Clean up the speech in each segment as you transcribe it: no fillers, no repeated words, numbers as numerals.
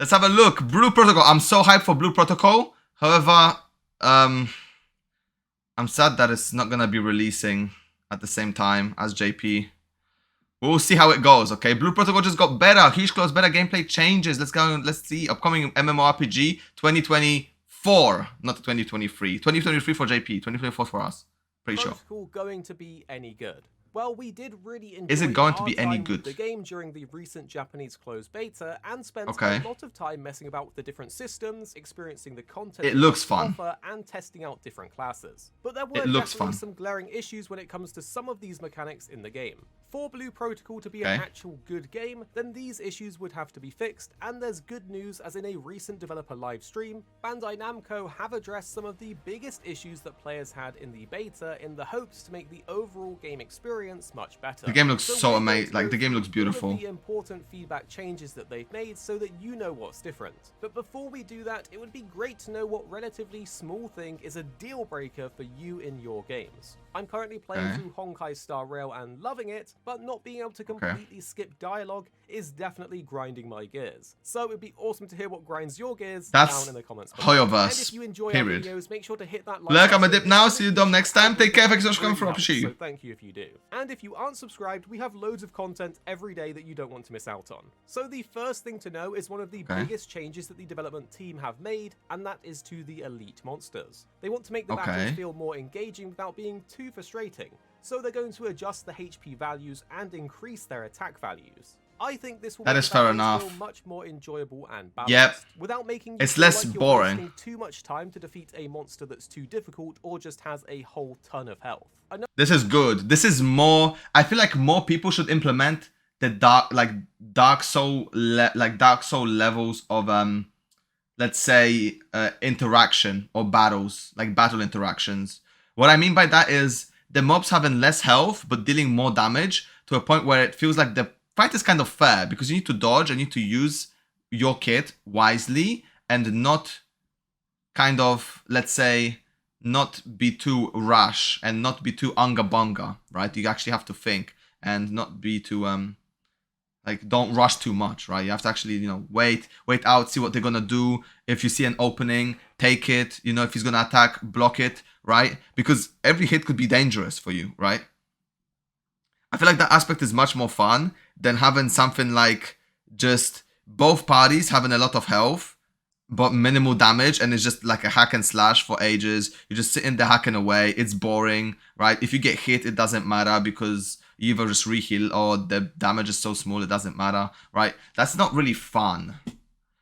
Let's have a look. Blue Protocol. I'm so hyped for Blue Protocol. However, I'm sad that it's not gonna be releasing at the same time as JP. We'll see how it goes, okay? Blue Protocol just got better. Huge close, better gameplay changes. Let's go. Let's see. Upcoming MMORPG 2024, not 2023. 2023 for JP, 2024 for us. Pretty sure. Protocol going to be any good? Well, we did really enjoy Is it going to be any good? The game during the recent Japanese closed beta and spent Okay. a lot of time messing about with the different systems, experiencing the content It looks fun. and testing out different classes. But there were It looks definitely fun. some glaring issues when it comes to some of these mechanics in the game. For Blue Protocol to be an actual good game, then these issues would have to be fixed, and there's good news as in a recent developer live stream, Bandai Namco have addressed some of the biggest issues that players had in the beta in the hopes to make the overall game experience much better. The game looks so amazing. Like, the game looks beautiful. All of the important feedback changes that they've made so that you know what's different. But before we do that, it would be great to know what relatively small thing is a deal breaker for you in your games. I'm currently playing through Honkai Star Rail and loving it, but not being able to completely skip dialogue is definitely grinding my gears. So it'd be awesome to hear what grinds your gears down in the comments below. And if you enjoy our videos, make sure to hit that like Look, I'm a dip now. See you Dom next time. Take care. Thanks so much for coming for appreciate you. So thank you if you do. And if you aren't subscribed, we have loads of content every day that you don't want to miss out on. So the first thing to know is one of the biggest changes that the development team have made, and that is to the elite monsters. They want to make the battles feel more engaging without being too frustrating. So they're going to adjust the HP values and increase their attack values. I think this will make fair feel enough. much more enjoyable and balanced, without making you It's feel less like you're boring. wasting too much time to defeat a monster that's too difficult or just has a whole ton of health. This is good. This is more. I feel like more people should implement the Dark Soul levels of let's say interaction or battles, like battle interactions. What I mean by that is the mobs having less health but dealing more damage to a point where it feels like the fight is kind of fair, because you need to dodge and you need to use your kit wisely and not kind of, let's say, not be too rash and not be too unga bunga, right? You actually have to think and not be too like, don't rush too much, right? You have to actually, you know, wait out, see what they're gonna do. If you see an opening, take it. You know, if he's gonna attack, block it, right? Because every hit could be dangerous for you, right? I feel like that aspect is much more fun than having something like just both parties having a lot of health but minimal damage, and it's just like a hack and slash for ages. You're just sitting there hacking away. It's boring, right? If you get hit, it doesn't matter because you either just reheal or the damage is so small it doesn't matter, right? That's not really fun.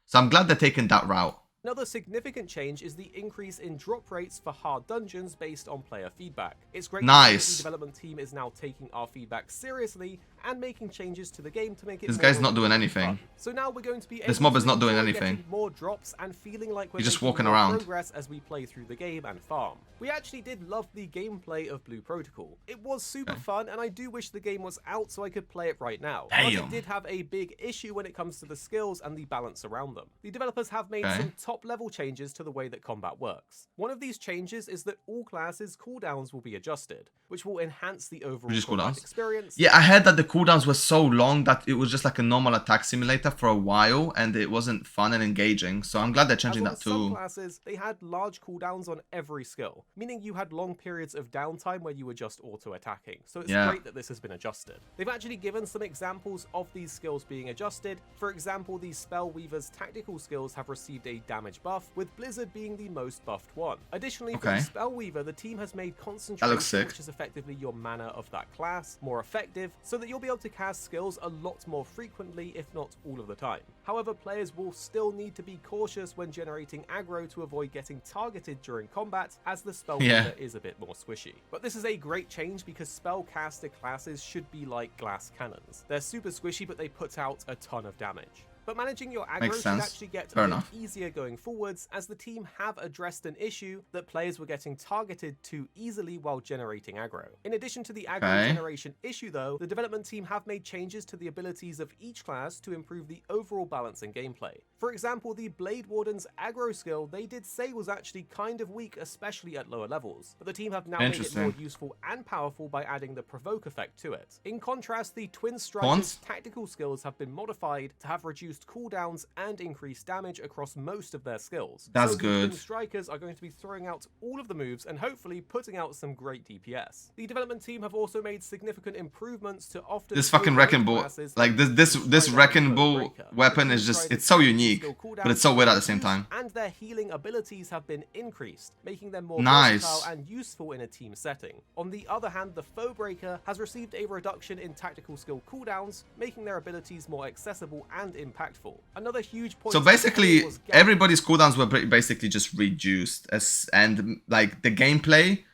So I'm glad they're taking that route. Another significant change is the increase in drop rates for hard dungeons based on player feedback. It's great to see that the development team is now taking our feedback seriously and making changes to the game to make it. This guy's not doing anything. So now we're going to be this mob is not doing anything. More drops and feeling like we're just walking around. Progress as we play through the game and farm. We actually did love the gameplay of Blue Protocol. It was super fun, and I do wish the game was out so I could play it right now. But it did have a big issue when it comes to the skills and the balance around them. The developers have made some top-level changes to the way that combat works. One of these changes is that all classes' cooldowns will be adjusted, which will enhance the overall combat experience. Yeah, I heard that the cooldowns were so long that it was just like a normal attack simulator for a while, and it wasn't fun and engaging. So I'm glad they're changing that too. Some classes, they had large cooldowns on every skill, meaning you had long periods of downtime where you were just auto-attacking. So it's great that this has been adjusted. They've actually given some examples of these skills being adjusted. For example, the Spellweaver's tactical skills have received a damage buff, with Blizzard being the most buffed one. Additionally, for the Spellweaver, the team has made concentration, which is effectively your mana of that class, more effective, so that you'll be able to cast skills a lot more frequently, if not all of the time. However, players will still need to be cautious when generating aggro to avoid getting targeted during combat, as the Spellweaver is a bit more squishy. But this is a great change because spellcaster classes should be like glass cannons. They're super squishy, but they put out a ton of damage. But managing your aggro should actually get a bit easier going forwards, as the team have addressed an issue that players were getting targeted too easily while generating aggro. In addition to the aggro generation issue though, the development team have made changes to the abilities of each class to improve the overall balance in gameplay. For example, the Blade Warden's aggro skill they did say was actually kind of weak, especially at lower levels, but the team have now made it more useful and powerful by adding the provoke effect to it. In contrast, the Twin Striker's tactical skills have been modified to have reduced reduced cooldowns and increased damage across most of their skills. That's so good. The strikers are going to be throwing out all of the moves and hopefully putting out some great DPS. The development team have also made significant improvements to often This fucking wrecking ball, like this wrecking ball weapon is just, it's so unique, but it's so weird at the same time. And their healing abilities have been increased, making them more nice versatile and useful in a team setting. On the other hand, the Foe Breaker has received a reduction in tactical skill cooldowns, making their abilities more accessible and impactful. Another huge point. So basically, everybody's cooldowns were basically just reduced, and like the gameplay,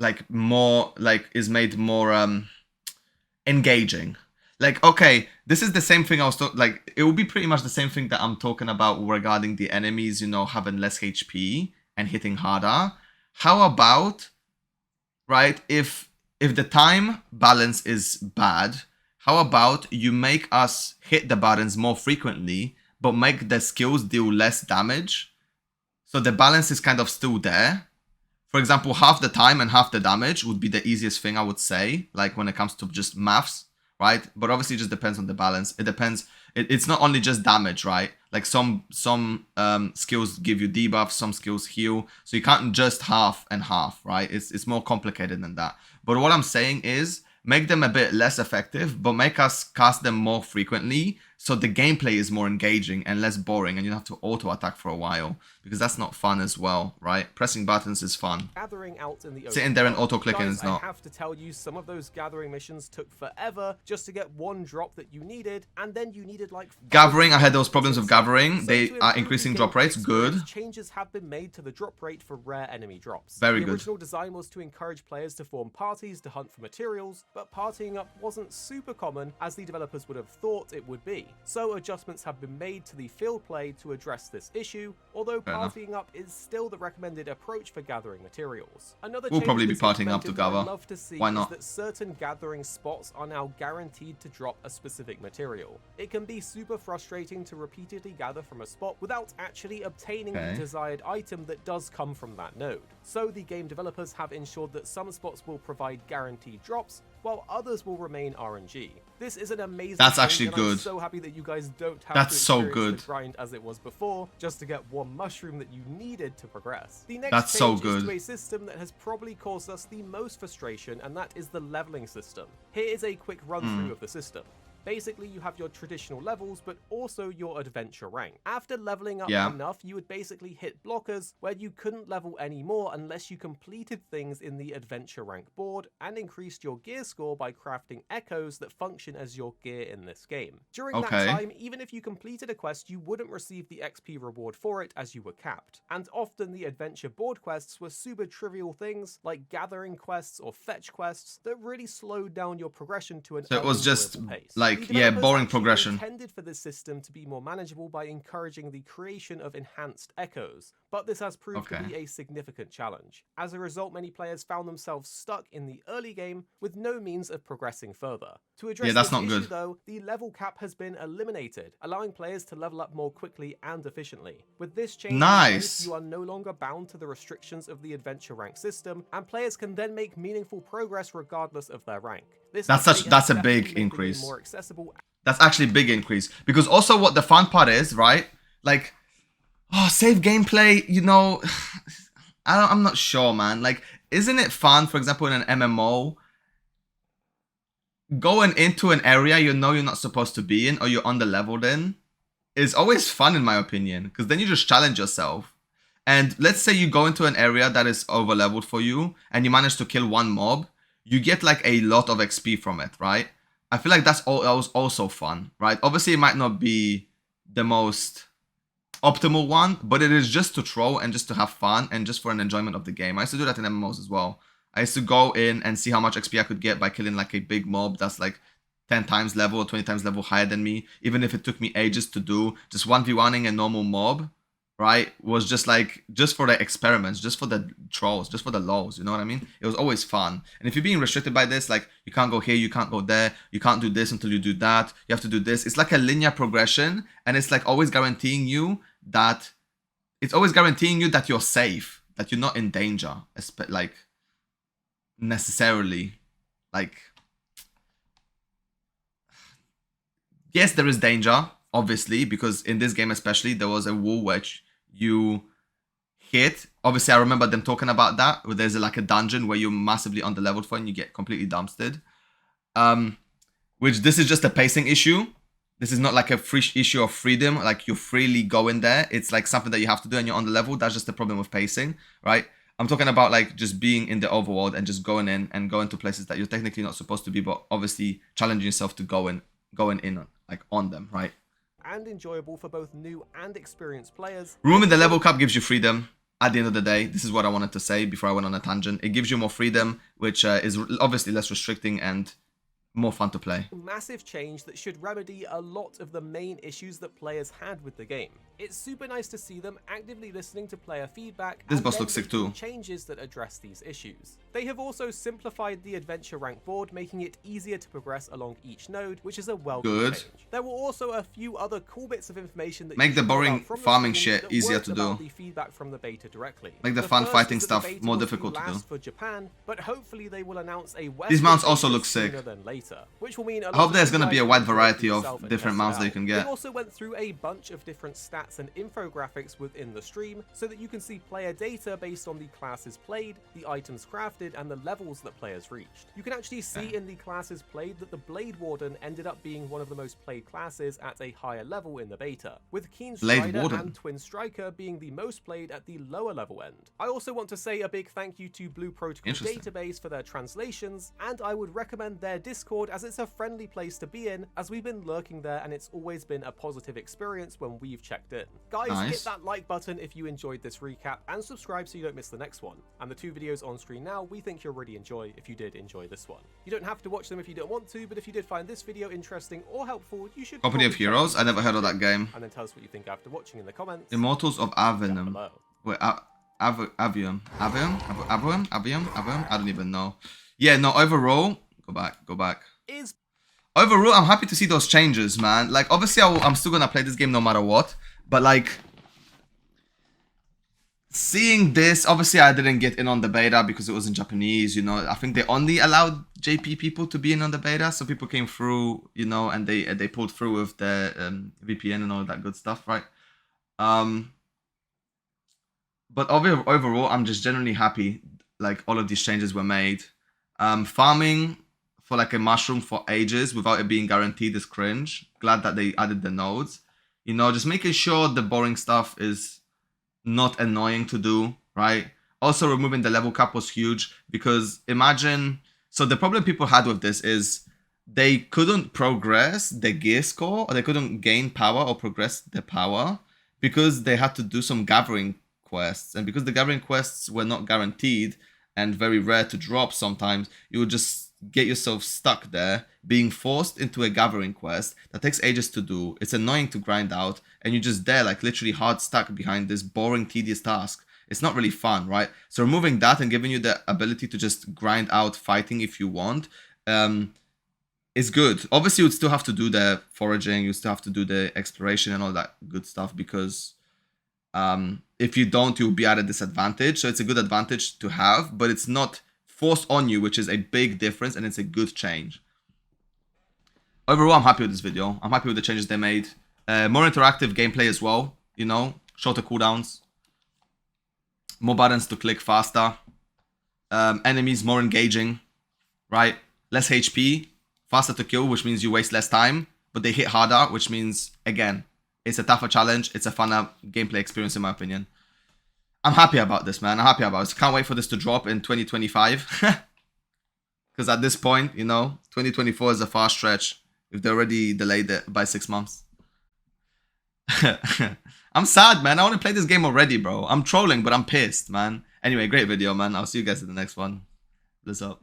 like more like is made more engaging. Like, okay, this is the same thing I was talking, like, it will be pretty much the same thing that I'm talking about regarding the enemies, you know, having less HP and hitting harder. How about, right, if the time balance is bad, how about you make us hit the buttons more frequently, but make the skills deal less damage? So the balance is kind of still there. For example, half the time and half the damage would be the easiest thing, I would say, like when it comes to just maths, right? But obviously it just depends on the balance. It depends. It's not only just damage, right? Like some skills give you debuffs, some skills heal. So you can't just half and half, right? It's more complicated than that. But what I'm saying is make them a bit less effective, but make us cast them more frequently, so the gameplay is more engaging and less boring, and you don't have to auto-attack for a while, because that's not fun as well, right? Pressing buttons is fun. Gathering out in the sitting there and auto-clicking is not. I have to tell you, some of those gathering missions took forever just to get one drop that you needed, and then you needed like... Gathering, I had those problems with gathering. They are increasing drop rates, good. Changes have been made to the drop rate for rare enemy drops. Very good. The original design was to encourage players to form parties to hunt for materials, but partying up wasn't super common as the developers would have thought it would be. So adjustments have been made to the field play to address this issue, although partying up is still the recommended approach for gathering materials. Another we'll change probably be that's partying up implemented together. that I'd love to see Why not? is that certain gathering spots are now guaranteed to drop a specific material. It can be super frustrating to repeatedly gather from a spot without actually obtaining the desired item that does come from that node. So the game developers have ensured that some spots will provide guaranteed drops, while others will remain RNG. This is an amazing That's thing, actually and good. I'm so happy that you guys don't have That's to so experience good. the grind as it was before, just to get one mushroom that you needed to progress. The next That's so change is good. to a system that has probably caused us the most frustration, and that is the leveling system. Here is a quick run through of the system. Basically, you have your traditional levels, but also your adventure rank. After leveling up enough, you would basically hit blockers where you couldn't level anymore unless you completed things in the adventure rank board and increased your gear score by crafting echoes that function as your gear in this game. During that time, even if you completed a quest, you wouldn't receive the XP reward for it as you were capped. And often the adventure board quests were super trivial things like gathering quests or fetch quests that really slowed down your progression to an So it was just pace. like, yeah, boring progression. Intended for this system to be more manageable by encouraging the creation of enhanced echoes, but this has proved to be a significant challenge. As a result, many players found themselves stuck in the early game with no means of progressing further. To address that's this not issue, good. though, the level cap has been eliminated, allowing players to level up more quickly and efficiently. With this change in place, you are no longer bound to the restrictions of the adventure rank system, and players can then make meaningful progress regardless of their rank. That's a big increase. More accessible. That's actually a big increase, because also what the fun part is, right? Like, save gameplay, you know, I'm not sure, man. Like, isn't it fun, for example, in an MMO, going into an area you know you're not supposed to be in or you're under-leveled in is always fun, in my opinion, because then you just challenge yourself. And let's say you go into an area that is over-leveled for you and you manage to kill one mob, you get like a lot of XP from it, right? I feel like that was also fun, right? Obviously, it might not be the most optimal one, but it is just to troll and just to have fun and just for an enjoyment of the game. I used to do that in MMOs as well. I used to go in and see how much XP I could get by killing like a big mob that's like 10 times level or 20 times level higher than me, even if it took me ages to do. Just 1v1ing a normal mob, right, was just like, just for the experiments, just for the trolls, just for the lols, you know what I mean? It was always fun. And if you're being restricted by this, like, you can't go here, you can't go there, you can't do this until you do that, you have to do this. It's like a linear progression, and it's like always guaranteeing you that, you're safe, that you're not in danger, like, necessarily. Like, yes, there is danger, obviously, because in this game especially, there was a wall which you hit. Obviously, I remember them talking about that, where there's like a dungeon where you're massively underleveled for and you get completely dumpstered. Which this is just a pacing issue. This is not like a free issue of freedom, like you freely go in there. It's like something that you have to do and you're on the level. That's just the problem with pacing, right? I'm talking about like just being in the overworld and just going in and going to places that you're technically not supposed to be, but obviously challenging yourself to going in like on them, right? And enjoyable for both new and experienced players. Removing the level cap gives you freedom. At the end of the day, this is what I wanted to say before I went on a tangent. It gives you more freedom, which is obviously less restricting and more fun to play. Massive change that should remedy a lot of the main issues that players had with the game. It's super nice to see them actively listening to player feedback This and boss then looks sick too. changes that address these issues. They have also simplified the adventure rank board, making it easier to progress along each node, which is a welcome change. There were also a few other cool bits of information that make the boring farming shit easier to do. The feedback from the beta directly. Make the fun fighting stuff more difficult to do. For Japan, but hopefully they will announce a These mounts also look sick. Than later, which will mean I hope there's going to be a wide variety of different mounts that you can get. They also went through a bunch of different stats and infographics within the stream so that you can see player data based on the classes played, the items crafted, and the levels that players reached. You can actually see in the classes played that the Blade Warden ended up being one of the most played classes at a higher level in the beta, with Keen Strider and Twin Striker being the most played at the lower level end. I also want to say a big thank you to Blue Protocol Database for their translations, and I would recommend their Discord as it's a friendly place to be in, as we've been lurking there and it's always been a positive experience when we've checked in. Guys, hit that like button if you enjoyed this recap and subscribe so you don't miss the next one. And the two videos on screen now we think you'll really enjoy if you did enjoy this one. You don't have to watch them if you don't want to, but if you did find this video interesting or helpful, you should Company of Heroes? I never heard of that game. And then tell us what you think after watching in the comments. Immortals of Avenum. Wait, Avium? I don't even know. Yeah, no, overall, go back. Overall, I'm happy to see those changes, man. Like, obviously, I'm still gonna play this game no matter what. But, like, seeing this, obviously, I didn't get in on the beta because it was in Japanese, you know. I think they only allowed JP people to be in on the beta. So people came through, you know, and they pulled through with the VPN and all that good stuff, right? But overall, I'm just generally happy, like, all of these changes were made. Farming for like a mushroom for ages without it being guaranteed is cringe. Glad that they added the nodes. You know, just making sure the boring stuff is not annoying to do, right? Also, removing the level cap was huge because imagine... So the problem people had with this is they couldn't progress the gear score, or they couldn't gain power or progress the power because they had to do some gathering quests. And because the gathering quests were not guaranteed and very rare to drop sometimes, you would just get yourself stuck there, being forced into a gathering quest that takes ages to do. It's annoying to grind out, and you're just there, like literally hard stuck behind this boring, tedious task. It's not really fun, right? So removing that and giving you the ability to just grind out fighting if you want is good. Obviously, you'd still have to do the foraging, you still have to do the exploration and all that good stuff because if you don't, you'll be at a disadvantage. So it's a good advantage to have, but it's not forced on you, which is a big difference, and it's a good change. Overall, I'm happy with this video. I'm happy with the changes they made. More interactive gameplay as well, you know, shorter cooldowns, more buttons to click faster, enemies more engaging, right? Less HP, faster to kill, which means you waste less time, but they hit harder, which means, again, it's a tougher challenge. It's a funner gameplay experience, in my opinion. I'm happy about this, man. I'm happy about it. Can't wait for this to drop in 2025. Because at this point, you know, 2024 is a far stretch if they already delayed it by 6 months. I'm sad, man. I want to play this game already, bro. I'm trolling, but I'm pissed, man. Anyway, great video, man. I'll see you guys in the next one. Bless up.